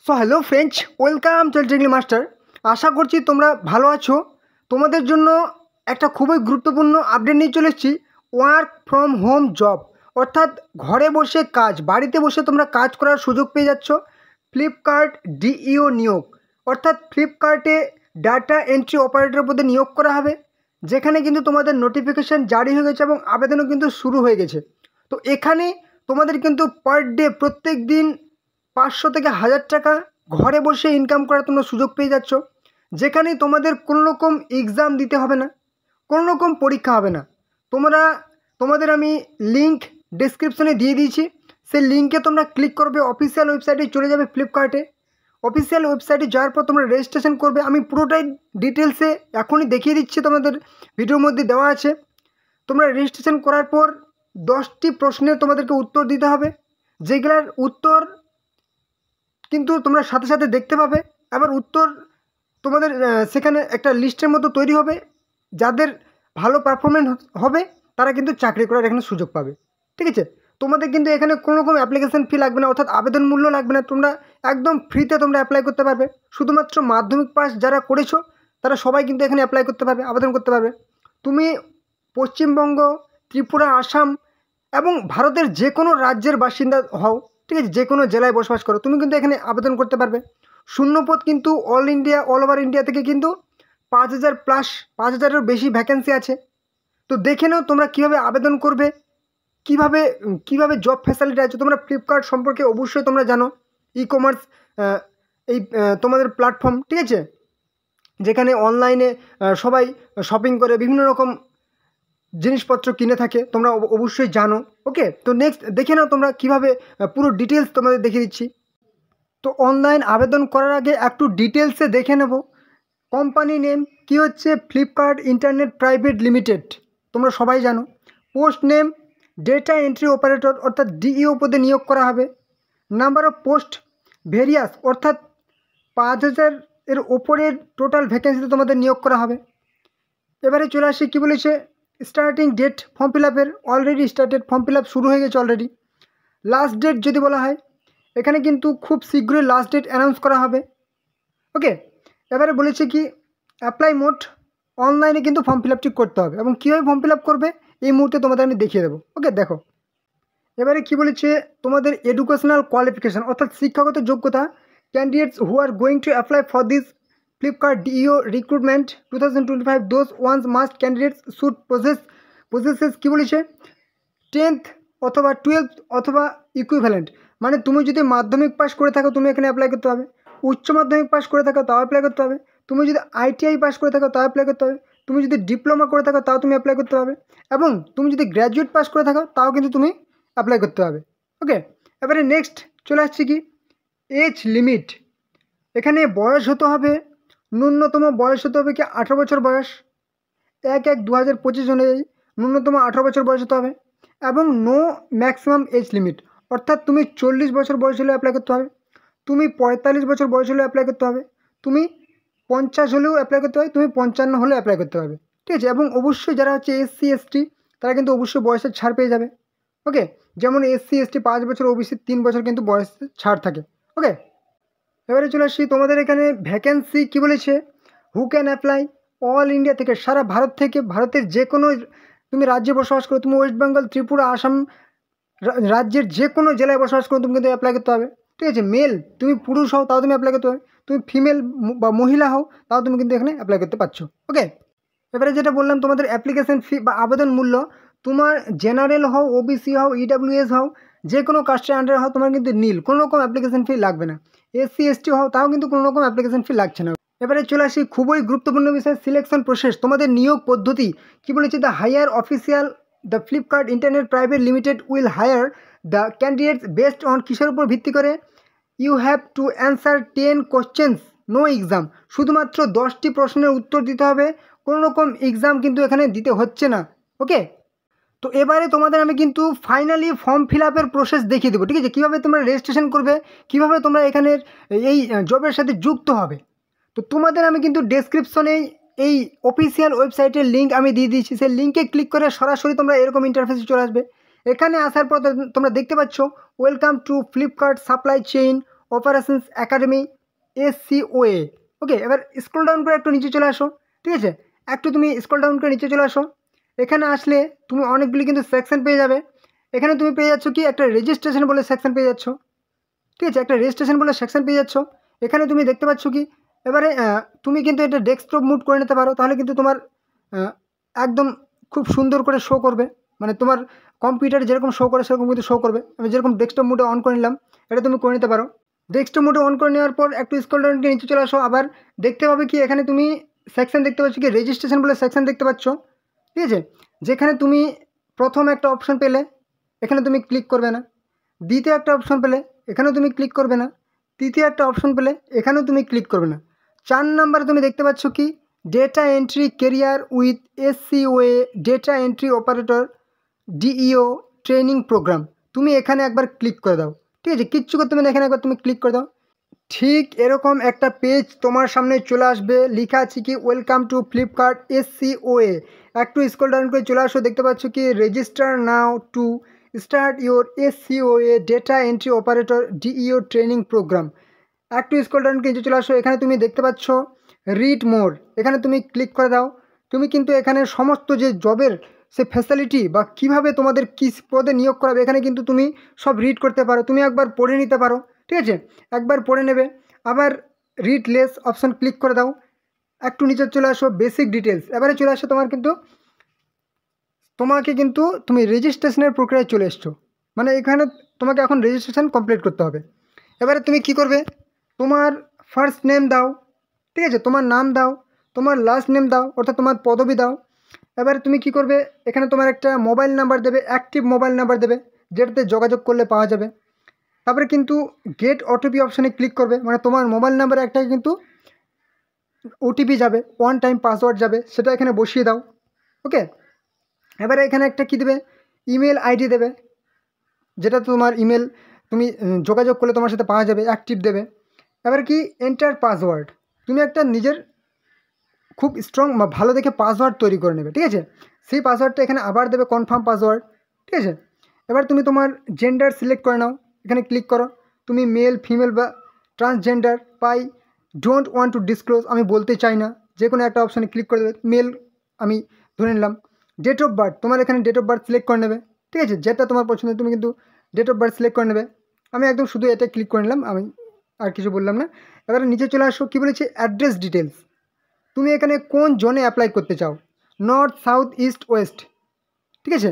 So hello friends, welcome to Techly Master. আশা করছি তোমরা ভালো আছো। তোমাদের জন্য একটা খুবই গুরুত্বপূর্ণ আপডেট নিয়ে চলে এসেছি। ওয়ার্ক ফ্রম হোম জব, অর্থাৎ ঘরে বসে কাজ, বাড়িতে বসে তোমরা কাজ করার সুযোগ পেয়ে যাচ্ছ। ফ্লিপকার্ট ডিইও নিয়োগ, অর্থাৎ ফ্লিপকার্টে ডাটা এন্ট্রি অপারেটর পদে নিয়োগ করা হবে, যেখানে কিন্তু তোমাদের নোটিফিকেশান জারি হয়ে গেছে এবং আবেদনও কিন্তু শুরু হয়ে গেছে। তো এখানে তোমাদের কিন্তু পার ডে প্রত্যেক দিন 500 থেকে 1000 টাকা ঘরে বসে ইনকাম করার তোমরা সুযোগ পেয়ে যাচ্ছ, যেখানে তোমাদের কোনো রকম এক্সাম দিতে হবে না, কোনো রকম পরীক্ষা হবে না। তোমাদের আমি লিঙ্ক ডেসক্রিপশনে দিয়ে দিয়েছি, সেই লিঙ্কে তোমরা ক্লিক করবে, অফিসিয়াল ওয়েবসাইটে চলে যাবে। ফ্লিপকার্টে অফিসিয়াল ওয়েবসাইটে যাওয়ার পর তোমরা রেজিস্ট্রেশন করবে। আমি পুরোটাই ডিটেলসে এখনই দেখিয়ে দিচ্ছি, তোমাদের ভিডিওর মধ্যে দেওয়া আছে। তোমরা রেজিস্ট্রেশন করার পর 10টি প্রশ্নের তোমাদেরকে উত্তর দিতে হবে, যেগুলোর উত্তর কিন্তু তোমরা সাথে সাথে দেখতে পাবে। আবার উত্তর তোমাদের সেখানে একটা লিস্টের মতো তৈরি হবে, যাদের ভালো পারফরমেন্স হবে তারা কিন্তু চাকরি করার এখানে সুযোগ পাবে। ঠিক আছে, তোমাদের কিন্তু এখানে কোনো রকম অ্যাপ্লিকেশন ফি লাগবে না, অর্থাৎ আবেদন মূল্য লাগবে না। তোমরা একদম ফ্রিতে তোমরা অ্যাপ্লাই করতে পারবে। শুধুমাত্র মাধ্যমিক পাস যারা করেছো তারা সবাই কিন্তু এখানে অ্যাপ্লাই করতে পারবে, আবেদন করতে পারবে। তুমি পশ্চিমবঙ্গ, ত্রিপুরা, আসাম এবং ভারতের যে কোনো রাজ্যের বাসিন্দা হও, ঠিক আছে, যে কোনো জেলায় বসবাস করো, তুমি কিন্তু এখানে আবেদন করতে পারবে। শূন্যপদ কিন্তু অল ওভার ইন্ডিয়া থেকে কিন্তু 5000 প্লাস, 5000-এরও বেশি ভ্যাকেন্সি আছে। তো দেখে নাও তোমরা কীভাবে আবেদন করবে, কীভাবে জব ফ্যাসিলিটি আছে। তোমরা ফ্লিপকার্ট সম্পর্কে অবশ্যই তোমরা জানো, ই কমার্স এই তোমাদের প্ল্যাটফর্ম, ঠিক আছে, যেখানে অনলাইনে সবাই শপিং করে বিভিন্ন রকম জিনিসপত্র কিনে থাকে, তোমরা অবশ্যই জানো। ওকে, তো নেক্সট দেখে নাও তোমরা কীভাবে পুরো ডিটেলস তোমাদের দেখিয়ে দিচ্ছি। তো অনলাইন আবেদন করার আগে একটু ডিটেলসে দেখে নেব। কোম্পানি নেম কী হচ্ছে, ফ্লিপকার্ট ইন্টারনেট প্রাইভেট লিমিটেড, তোমরা সবাই জানো। Post name data entry operator, অর্থাৎ ডিইও পদে নিয়োগ করা হবে। নাম্বার অফ পোস্ট ভেরিয়াস, অর্থাৎ 5000-এর ওপরের টোটাল ভ্যাকেন্সিতে তোমাদের নিয়োগ করা হবে। এবারে চলে আসি, কী বলেছে, স্টার্টিং ডেট ফর্ম ফিল আপের already started, form fill up শুরু হয়ে গেছে অলরেডি। লাস্ট ডেট যদি বলা হয়, এখানে কিন্তু খুব শীঘ্রই লাস্ট ডেট অ্যানাউন্স করা হবে। ওকে, এবারে বলেছে কি অ্যাপ্লাই মোড, অনলাইনে কিন্তু ফর্ম ফিল আপটি করতে হবে, এবং কীভাবে ফর্ম ফিল আপ করবে এই মুহূর্তে তোমাদের আমি দেখিয়ে দেবো। ওকে, দেখো এবারে কি বলেছে, তোমাদের এডুকেশনাল কোয়ালিফিকেশান, অর্থাৎ শিক্ষাগত যোগ্যতা। Candidates who are going to apply for this Flipkart DEO recruitment 2025, those ones must candidates should processes কী বলেছে, 10th অথবা 12th অথবা ইকুইভ্যালেন্ট। মানে তুমি যদি মাধ্যমিক পাস করে থাকো তুমি এখানে অ্যাপ্লাই করতে হবে, উচ্চ মাধ্যমিক পাস করে থাকো তাও অ্যাপ্লাই করতে হবে, তুমি যদি আইটিআই পাস করে থাকো তাও অ্যাপ্লাই করতে হবে, তুমি যদি ডিপ্লোমা করে থাকো তাও তুমি অ্যাপ্লাই করতে হবে, এবং তুমি যদি গ্র্যাজুয়েট পাস করে থাকো তাও কিন্তু তুমি অ্যাপ্লাই করতে হবে। ওকে, এবারে নেক্সট চলে আসছি কি এজ লিমিট। এখানে বয়স হতে হবে, ন্যূনতম বয়স হতে হবে কি 18 বছর বয়স, 1/1/2025 অনুযায়ী ন্যূনতম 18 বছর বয়স হতে হবে, এবং নো ম্যাক্সিমাম এজ লিমিট, অর্থাৎ তুমি 40 বছর বয়স হলেও অ্যাপ্লাই করতে হবে, তুমি 45 বছর বয়স হলেও অ্যাপ্লাই করতে হবে, তুমি 50 হলেও অ্যাপ্লাই করতে হবে, তুমি 55 হলেও অ্যাপ্লাই করতে হবে। ঠিক আছে, এবং অবশ্যই যারা হচ্ছে SC ST তারা কিন্তু অবশ্যই বয়সের ছাড় পেয়ে যাবে। ওকে, যেমন SC ST 5 বছর, OBC 3 বছর কিন্তু বয়সের ছাড় থাকে। ওকে, এবারে চলে আসি, তোমাদের এখানে ভ্যাকেন্সি কী বলেছে, who can apply, all India থেকে, সারা ভারত থেকে, ভারতের যে কোনো তুমি রাজ্যে বসবাস করো, তুমি ওয়েস্ট বেঙ্গল, ত্রিপুরা, আসাম রাজ্যের যে কোনো জেলায় বসবাস করো তুমি কিন্তু অ্যাপ্লাই করতে হবে। ঠিক আছে, মেল তুমি পুরুষ হও তাও তুমি অ্যাপ্লাই করতে হবে, তুমি ফিমেল বা মহিলা হও তাও তুমি কিন্তু এখানে অ্যাপ্লাই করতে পারছো। ওকে, এবারে যেটা বললাম তোমাদের অ্যাপ্লিকেশন ফি বা আবেদন মূল্য, তোমার জেনারেল হও, OBC হও, EWS হও, যে কোনো কাস্টের আন্ডারে হও, তোমার কিন্তু নীল, কোনো রকম অ্যাপ্লিকেশন ফি লাগবে না। SC ST হও তাও কিন্তু কোনো রকম অ্যাপ্লিকেশন ফি লাগছে না। এবারে চলে আসি খুবই গুরুত্বপূর্ণ বিষয়, সিলেকশন প্রসেস, তোমাদের নিয়োগ পদ্ধতি কী বলেছে, the higher official the Flipkart Internet Private Limited will hire the candidates based on কিসের উপর ভিত্তি করে, you have to answer 10 questions, no exam, শুধুমাত্র 10টি প্রশ্নের উত্তর দিতে হবে, কোনো রকম এক্সাম কিন্তু এখানে দিতে হচ্ছে না। ওকে, তো এবারে তোমাদের আমি কিন্তু ফাইনালি ফর্ম ফিল আপের প্রসেস দেখিয়ে দেবো। ঠিক আছে, কীভাবে তোমরা রেজিস্ট্রেশন করবে, কীভাবে তোমরা এখানের এই জবের সাথে যুক্ত হবে। তো তোমাদের আমি কিন্তু ডেসক্রিপশনে এই অফিসিয়াল ওয়েবসাইটের লিঙ্ক আমি দিয়ে দিয়েছি, সেই লিঙ্কে ক্লিক করে সরাসরি তোমরা এরকম ইন্টারফেসে চলে আসবে। এখানে আসার পর তোমরা দেখতে পাচ্ছ welcome to Flipkart supply chain operations academy SCOA। ওকে, এবার স্ক্রল ডাউন করে একটু নিচে চলে আসো, ঠিক আছে? একটু তুমি স্ক্রল ডাউন করে নিচে চলে আসো। এখানে আসলে তুমি অনেকগুলি কিন্তু সেকশন পেয়ে যাবে। এখানে তুমি পেয়ে যাচ্ছ কি একটা রেজিস্ট্রেশন বলে সেকশন পেয়ে যাচ্ছ, ঠিক আছে? একটা রেজিস্ট্রেশন বলে সেকশন পেয়ে যাচ্ছ। এখানে তুমি দেখতে পাচ্ছ কি এবারে তুমি কিন্তু এটা ডেস্কটপ মুড করে নিতে পারো, তাহলে কিন্তু তোমার একদম খুব সুন্দর করে শো করবে, মানে তোমার কম্পিউটারে যেরকম শো করে সেরকম কিন্তু শো করবে। আমি যেরকম ডেস্কটপ মুডে অন করে নিলাম, এটা তুমি করে নিতে পারো। ডেস্কটপ মোডে অন করে নেওয়ার পর একটু স্ক্রল ডাউন করে নিচে চলে আসো। আবার দেখতে পাবে কি এখানে তুমি সেকশন দেখতে পাচ্ছ কি রেজিস্ট্রেশন বলে সেকশন দেখতে পাচ্ছ, ঠিক আছে? যেখানে তুমি প্রথম একটা অপশন পেলে এখানে তুমি ক্লিক করবে না, দ্বিতীয় একটা অপশন পেলে এখানেও তুমি ক্লিক করবে না, তৃতীয় একটা অপশন পেলে এখানেও তুমি ক্লিক করবে না। 4 নম্বরে তুমি দেখতে পাচ্ছ কি data entry career with SCOA data entry operator DEO training programme. তুমি এখানে একবার ক্লিক করে দাও, ঠিক আছে? কিচ্ছু করতে হবে না, এখানে একবার তুমি ক্লিক করে দাও। ঠিক এরকম একটা পেজ তোমার সামনে চলে আসবে, লেখা আছে কি ওয়েলকাম টু ফ্লিপকার্ট SCOA। একটু স্ক্রল ডাউন করে চলে আসো, দেখতে পাচ্ছ কি register now to start your SCOA data entry operator DEO training programme. একটু স্ক্রল ডাউন করে চলে আসো, এখানে তুমি দেখতে পাচ্ছ রিড মোর, এখানে তুমি ক্লিক করে দাও। তুমি কিন্তু এখানে সমস্ত যে জবের সে ফ্যাসিলিটি বা কিভাবে তোমাদের কী পদে নিয়োগ করাবে এখানে কিন্তু তুমি সব রিড করতে পারো, তুমি একবার পড়ে নিতে পারো, ঠিক আছে? একবার পড়ে নেবে। আবার রিড লেস অপশান ক্লিক করে দাও। একটু নিচে চলে আসো বেসিক ডিটেলস, এবারে চলে আসো তোমাকে কিন্তু তুমি রেজিস্ট্রেশনের প্রক্রিয়ায় চলে এসছো, মানে এখানে তোমাকে এখন রেজিস্ট্রেশন কমপ্লিট করতে হবে। এবারে তুমি কি করবে, তোমার ফার্স্ট নেম দাও, ঠিক আছে? তোমার নাম দাও, তোমার লাস্ট নেম দাও, অর্থাৎ তোমার পদবি দাও। এবারে তুমি কি করবে, এখানে তোমার একটা মোবাইল নাম্বার দেবে, অ্যাক্টিভ মোবাইল নাম্বার দেবে যেটাতে যোগাযোগ করলে পাওয়া যাবে। তারপরে কিন্তু গেট OTP অপশানে ক্লিক করবে, মানে তোমার মোবাইল নাম্বারে একটা কিন্তু OTP যাবে, ওয়ান টাইম পাসওয়ার্ড যাবে, সেটা এখানে বসিয়ে দাও। ওকে, এবারে এখানে একটা কী দেবে, ইমেল আইডি দেবে, যেটা তোমার ইমেল তুমি যোগাযোগ করলে তোমার সাথে পাওয়া যাবে, অ্যাক্টিভ দেবে। এবার কি এন্টার পাসওয়ার্ড, তুমি একটা নিজের খুব স্ট্রং বা ভালো দেখে পাসওয়ার্ড তৈরি করে নেবে, ঠিক আছে? সেই পাসওয়ার্ডটা এখানে আবার দেবে, কনফার্ম পাসওয়ার্ড, ঠিক আছে? এবার তুমি তোমার জেন্ডার সিলেক্ট করে নাও, এখানে ক্লিক করো। তুমি মেল ফিমেল বা transgender pi don't want to disclose, আমি বলতে চাই না, যে কোনো একটা অপশানে ক্লিক করে দেবে। মেল আমি ধরে নিলাম। ডেট অফ বার্থ, তোমার এখানে ডেট অফ বার্থ সিলেক্ট করে নেবে, ঠিক আছে? যেটা তোমার পছন্দ তুমি কিন্তু ডেট অফ বার্থ সিলেক্ট করে নেবে। আমি একদম শুধু এটা ক্লিক করে নিলাম, আমি আর কিছু বললাম না। এবারে নিচে চলে আসো, কী বলেছে অ্যাড্রেস ডিটেলস, তুমি এখানে কোন জোনে অ্যাপ্লাই করতে চাও, নর্থ সাউথ ইস্ট ওয়েস্ট, ঠিক আছে?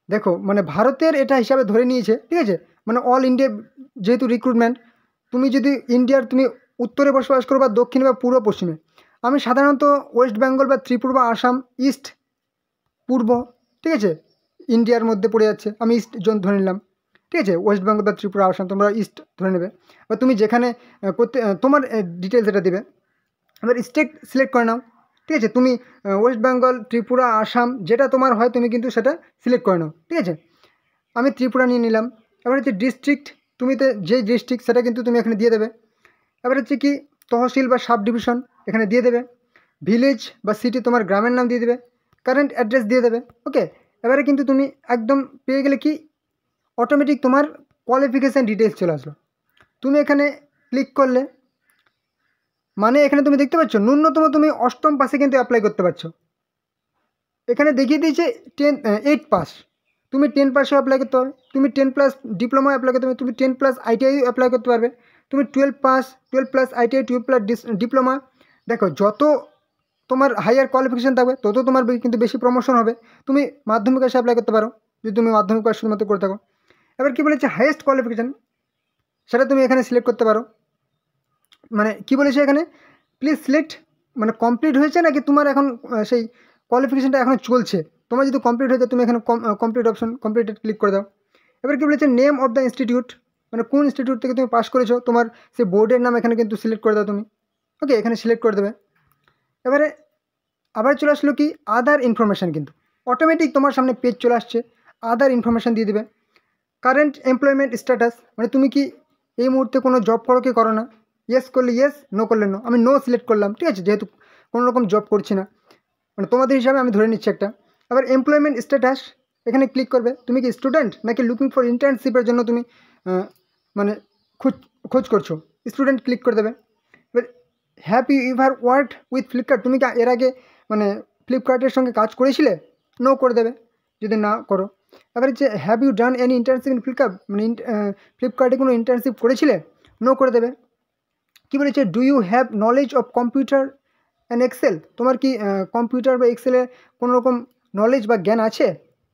দেখো মানে ভারতের এটা হিসাবে ধরে নিয়েছে, ঠিক আছে? মানে অল ইন্ডিয়া যেহেতু রিক্রুটমেন্ট, তুমি যদি ইন্ডিয়ার তুমি উত্তরে বসবাস করো বা দক্ষিণে বা পূর্ব পশ্চিমে, আমি সাধারণত ওয়েস্ট বেঙ্গল বা ত্রিপুরা বা আসাম ইস্ট পূর্ব, ঠিক আছে? ইন্ডিয়ার মধ্যে পড়ে যাচ্ছে, আমি ইস্ট জোন ধরে নিলাম, ঠিক আছে? ওয়েস্ট বেঙ্গল বা ত্রিপুরা আসাম তোমরা ইস্ট ধরে নেবে, বা তুমি যেখানে করতে তোমার ডিটেলস এটা দেবে। এবার স্টেট সিলেক্ট করে নাও, ঠিক আছে? তুমি ওয়েস্ট বেঙ্গল ত্রিপুরা আসাম যেটা তোমার হয় তুমি কিন্তু সেটা সিলেক্ট করে নাও, ঠিক আছে? আমি ত্রিপুরা নিয়ে নিলাম। এবার হচ্ছে ডিস্ট্রিক্ট, তুমি তো যেই ডিস্ট্রিক্ট সেটা কিন্তু তুমি এখানে দিয়ে দেবে। এবার হচ্ছে কি তহসিল বা সাব ডিভিশন এখানে দিয়ে দেবে। ভিলেজ বা সিটি তোমার গ্রামের নাম দিয়ে দেবে, কারেন্ট অ্যাড্রেস দিয়ে দেবে। ওকে, এবারে কিন্তু তুমি একদম পেয়ে গেলে কি অটোমেটিক তোমার কোয়ালিফিকেশান ডিটেলস চলে আসলো। তুমি এখানে ক্লিক করলে মানে এখানে তুমি দেখতে পাচ্ছ ন্যূনতম তুমি অষ্টম পাশে কিন্তু অ্যাপ্লাই করতে পারছো। এখানে দেখিয়ে দিয়েছে 8 পাস, তুমি 10 পাসেও অ্যাপ্লাই করতে পারবে, তুমি 10+ ডিপ্লোমা অ্যাপ্লাই করতে পারবে, তুমি 10+ ITI অ্যাপ্লাই করতে পারবে, তুমি 12 পাস, 12+ ITI, 12+ ডিপ্লোমা। দেখো যত তোমার হায়ার কোয়ালিফিকেশান থাকবে তত তোমার কিন্তু বেশি প্রমোশন হবে। তুমি মাধ্যমিক এসে অ্যাপ্লাই করতে পারো যদি তুমি মাধ্যমিক পাস শুধুমাত্র করে থাকো। এবার কী বলেছে হাইয়েস্ট কোয়ালিফিকেশান, সেটা তুমি এখানে সিলেক্ট করতে পারো। মানে কি বলেছে এখানে প্লিজ সিলেক্ট, মানে কমপ্লিট হয়েছে নাকি তোমার এখন সেই কোয়ালিফিকেশানটা এখন চলছে। তোমার যদি কমপ্লিট হয়ে যায় তুমি এখানে কমপ্লিট অপশন কমপ্লিটেড ক্লিক করে দাও। এবার কী বলেছে নেম অফ দ্য ইনস্টিটিউট, মানে কোন ইনস্টিটিউট থেকে তুমি পাস করেছো তোমার সেই বোর্ডের নাম এখানে কিন্তু সিলেক্ট করে দাও তুমি। ওকে, এখানে সিলেক্ট করে দেবে। এবারে আবার চলে আসলো কি আদার ইনফরমেশান, কিন্তু অটোমেটিক তোমার সামনে পেজ চলে আসছে, আদার ইনফরমেশান দিয়ে দেবে। কারেন্ট এমপ্লয়মেন্ট স্ট্যাটাস, মানে তুমি কি এই মুহূর্তে কোনো জব করো কি করো না, ইয়েস করলে ইয়েস, নো করলে নো। আমি নো সিলেক্ট করলাম, ঠিক আছে? যেহেতু কোনো রকম জব করছি না, মানে তোমাদের হিসাবে আমি ধরে নিচ্ছি একটা। আবার এমপ্লয়মেন্ট স্ট্যাটাস এখানে ক্লিক করবে, তুমি কি স্টুডেন্ট নাকি লুকিং ফর ইন্টার্নশিপের জন্য তুমি মানে খোঁজ করছো, স্টুডেন্ট ক্লিক করে দেবে। এবার have you ever worked with Flipkart, তুমি কি এর আগে মানে ফ্লিপকার্টের সঙ্গে কাজ করেছিলে, নো করে দেবে যদি না করো। এবারে যে have you done any internship in Flipkart, মানে ফ্লিপকার্টে কোনো ইন্টার্নশিপ করেছিলে, নো করে দেবে। কী বলেছে, do you have knowledge of computer and Excel, তোমার কি কম্পিউটার বা এক্সেলে কোনো রকম নলেজ বা জ্ঞান আছে?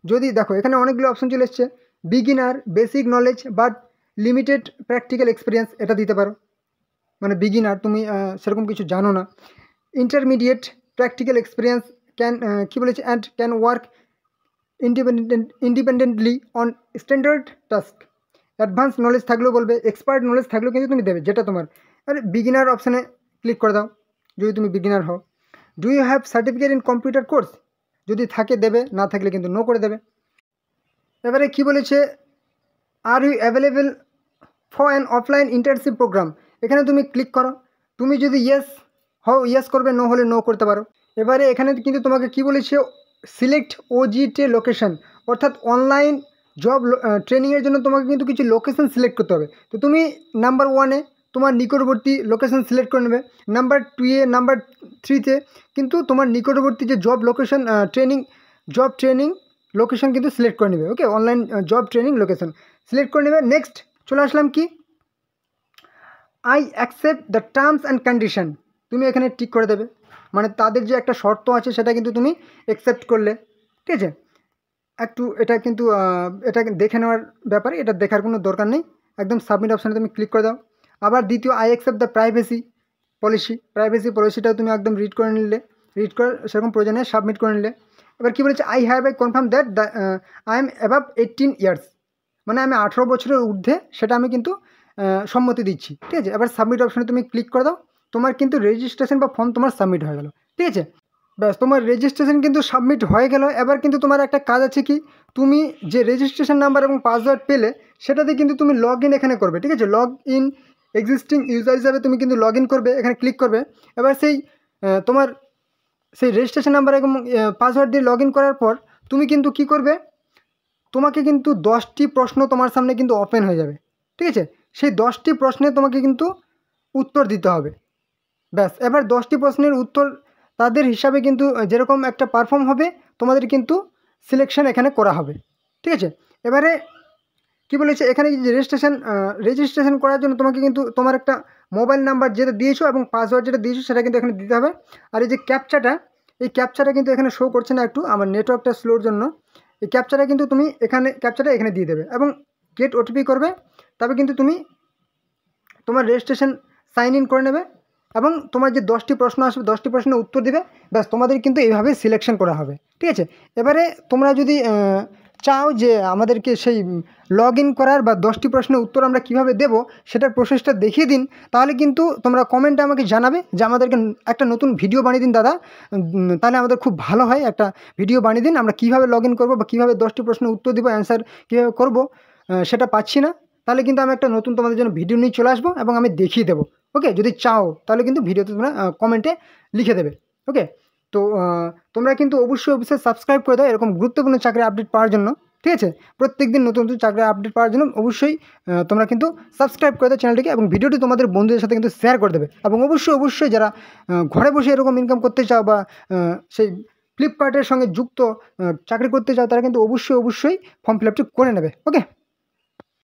যদি দেখো এখানে অনেকগুলো অপশন চলে এসছে, beginner, basic knowledge, but limited practical experience, এটা দিতে পারো। মানে বিগিনার, তুমি সেরকম কিছু জানো না। ইন্টারমিডিয়েট, প্র্যাকটিক্যাল এক্সপিরিয়েন্স, ক্যান কী বলেছে, and can work independently on standard task. Advance knowledge থাকলেও বলবে, এক্সপার্ট নলেজ থাকলেও কিন্তু তুমি দেবে যেটা তোমার। আর বিগিনার অপশানে ক্লিক করে দাও যদি তুমি বিগিনার হও। Do you have certificate in computer course, যদি থাকে দেবে, না থাকলে কিন্তু নো করে দেবে। এবারে কি বলেছে, are you available for an offline internship programme, এখানে তুমি ক্লিক করো। তুমি যদি ইয়েস হও ইয়েস করবে, নো হলে নো করতে পারো। এবারে এখানে কিন্তু তোমাকে কি বলেছে, সিলেক্ট ওজিটে লোকেশন, অর্থাৎ অনলাইন জব ট্রেনিংয়ের জন্য তোমাকে কিন্তু কিছু লোকেশন সিলেক্ট করতে হবে। তো তুমি নাম্বার 1-এ তোমার নিকটবর্তী লোকেশন সিলেক্ট করে নেবে, নাম্বার 2-এ, নাম্বার 3-তে কিন্তু তোমার নিকটবর্তী যে job location job training location কিন্তু সিলেক্ট করে নেবে। Okay, online job training location select করে নেবে। নেক্সট চলে আসলাম কি, I accept the terms and condition, তুমি এখানে টিক করে দেবে। মানে তাদের যে একটা শর্ত আছে সেটা কিন্তু তুমি অ্যাকসেপ্ট করলে, ঠিক আছে। একটু এটা কিন্তু এটা দেখে নেওয়ার ব্যাপারে, এটা দেখার কোনো দরকার নেই, একদম সাবমিট অপশানে তুমি ক্লিক করে দাও। আবার দ্বিতীয়, আই অ্যাকসেপ্ট দ্য প্রাইভেসি পলিসিটাও তুমি একদম রিড করে নিলে, রিড করে সেরকম প্রয়োজনে সাবমিট করে নিলে। এবার কী বলেছে, I have I confirm that I am above 18 years, মানে আমি 18 বছরের ঊর্ধ্বে, সেটা আমি কিন্তু সম্মতি দিচ্ছি, ঠিক আছে। এবার সাবমিট অপশানে তুমি ক্লিক করে দাও, তোমার কিন্তু রেজিস্ট্রেশন বা ফর্ম তোমার সাবমিট হয়ে গেল, ঠিক আছে। ব্যাস, তোমার রেজিস্ট্রেশন কিন্তু সাবমিট হয়ে গেল। এবার কিন্তু তোমার একটা কাজ আছে কি, তুমি যে রেজিস্ট্রেশন নাম্বার এবং পাসওয়ার্ড পেলে সেটাতে কিন্তু তুমি লগ ইন এখানে করবে, ঠিক আছে। লগ ইন এক্সিস্টিং ইউজার হিসাবে তুমি কিন্তু লগ ইন করবে, এখানে ক্লিক করবে। এবার সেই তোমার সেই রেজিস্ট্রেশন নাম্বার এবং পাসওয়ার্ড দিয়ে লগ ইন করার পর তুমি কিন্তু কি করবে, তোমাকে কিন্তু 10টি প্রশ্ন তোমার সামনে কিন্তু ওপেন হয়ে যাবে, ঠিক আছে। সেই 10টি প্রশ্নে তোমাকে কিন্তু উত্তর দিতে হবে। ব্যাস, এবার 10টি প্রশ্নের উত্তর তাদের হিসাবে কিন্তু যেরকম একটা পারফর্ম হবে, তোমাদের কিন্তু সিলেকশন এখানে করা হবে, ঠিক আছে। এবারে কি বলেছে এখানে, যে রেজিস্ট্রেশন করার জন্য তোমাকে কিন্তু তোমার একটা মোবাইল নাম্বার যেটা দিয়েছো এবং পাসওয়ার্ড যেটা দিয়েছো সেটা কিন্তু এখানে দিতে হবে। আর এই যে এই ক্যাপচাটা কিন্তু এখানে শো করছে না, একটু আমার নেটওয়ার্কটা স্লোর জন্য। এই ক্যাপচাটা কিন্তু তুমি এখানে দিয়ে দেবে এবং গেট ওটিপি করবে, তবে কিন্তু তুমি তোমার রেজিস্ট্রেশন সাইন ইন করে নেবে এবং তোমার যে 10টি প্রশ্ন আসবে 10টি প্রশ্নের উত্তর দিবে। ব্যাস, তোমাদের কিন্তু এইভাবে সিলেকশন করা হবে, ঠিক আছে। এবারে তোমরা যদি চাও যে আমাদেরকে সেই লগ ইন করার বা 10টি প্রশ্নের উত্তর আমরা কীভাবে দেব সেটার প্রসেসটা দেখিয়ে দিন, তাহলে কিন্তু তোমরা কমেন্টে আমাকে জানাবে যে আমাদেরকে একটা নতুন ভিডিও বানিয়ে দিন দাদা, তাহলে আমাদের খুব ভালো হয়। একটা ভিডিও বানিয়ে দিন, আমরা কীভাবে লগ ইন করবো বা কীভাবে 10টি প্রশ্নের উত্তর দেবো, অ্যান্সার কীভাবে করবো, সেটা পাচ্ছি না। তাহলে কিন্তু আমি একটা নতুন তোমাদের জন্য ভিডিও নিয়ে চলে আসবো এবং আমি দেখিয়ে দেবো। ওকে, যদি চাও তাহলে কিন্তু ভিডিওতে তোমরা কমেন্টে লিখে দেবে। ওকে, তো তোমরা কিন্তু অবশ্যই সাবস্ক্রাইব করে দাও এরকম গুরুত্বপূর্ণ চাকরি আপডেট পাওয়ার জন্য, ঠিক আছে। প্রত্যেকদিন নতুন নতুন চাকরি আপডেট পাওয়ার জন্য অবশ্যই তোমরা কিন্তু সাবস্ক্রাইব করে দাও চ্যানেলটিকে এবং ভিডিওটি তোমাদের বন্ধুদের সাথে কিন্তু শেয়ার করে দেবে। এবং অবশ্যই যারা ঘরে বসে এরকম ইনকাম করতে চাও বা সেই ফ্লিপকার্টের সঙ্গে যুক্ত চাকরি করতে চাও, তারা কিন্তু অবশ্যই ফর্ম ফিল আপটি করে নেবে। ওকে।